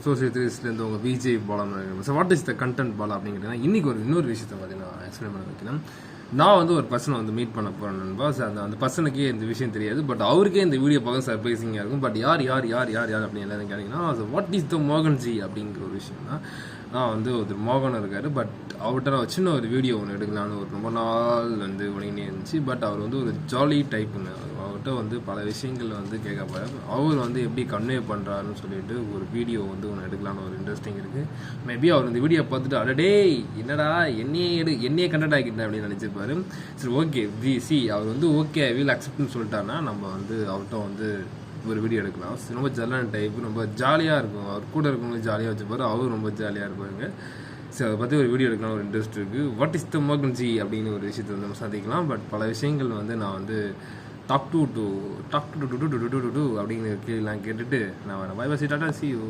Social த்ரீஸ்லேருந்து உங்கள் Vijay Bala. So what is the content Bala அப்படிங்கிறதுனா இன்றைக்கி இன்னொரு விஷயத்தை பார்த்தீங்கன்னா எக்ஸ்பிளைன் பண்ண வைக்கணும். நான் வந்து ஒரு பர்சனை வந்து மீட் பண்ண போகிறேன் நண்பா. அந்த பர்சனுக்கே இந்த விஷயம் தெரியாது, பட் அவருக்கே இந்த வீடியோ பார்க்க சர்ப்ரைசிங்காக இருக்கும். பட் யார் அப்படின்னு எல்லாரும் கேட்டிங்கன்னா வாட் இஸ் த மோகன் ஜி அப்படிங்கிற ஒரு விஷயம் தான். நான் வந்து ஒரு மோகன் இருக்கார், பட் அவர்கிட்ட நான் சின்ன ஒரு வீடியோ ஒன்று எடுக்கலான்னு ஒரு ரொம்ப நாள் வந்து ஒழுங்கினே இருந்துச்சு. பட் அவர் வந்து ஒரு ஜாலி டைப்புங்க. அவர்கிட்ட வந்து பல விஷயங்கள் வந்து கேட்கப்பாரு. அவர் வந்து எப்படி கன்வே பண்ணுறாருன்னு சொல்லிட்டு ஒரு வீடியோ வந்து ஒன்று எடுக்கலான்னு ஒரு இன்ட்ரெஸ்டிங் இருக்குது. மேபி அவர் இந்த வீடியோ பார்த்துட்டு அடடே என்னடா என்னையே கண்டக்ட் ஆகிட்டேன் அப்படின்னு நினச்சிருப்பாரு. சரி ஓகே அவர் வந்து ஓகே வில் அக்செப்ட்னு சொல்லிட்டாருன்னா நம்ம வந்து அவர்கிட்ட வந்து ஒரு வீடியோ எடுக்கலாம். ரொம்ப ஜல்லான டைப், ரொம்ப ஜாலியாக இருக்கும். அவர் கூட இருக்கவங்களும் ஜாலியாக வச்சுப்பாரு, அவரும் ரொம்ப ஜாலியாக இருப்பாங்க. சரி அதை பற்றி ஒரு வீடியோ எடுக்கலாம் ஒரு இன்ட்ரெஸ்ட் இருக்குது. வாட் இஸ் த மோகன் ஜி அப்படின்னு ஒரு விஷயத்தை வந்து நம்ம சந்திக்கலாம். பட் பல விஷயங்கள் வந்து நான் வந்து டாக் டு அப்படிங்கிற கேள்விலாம் கேட்டுட்டு நான் வரேன். Bye bye, tata, see you.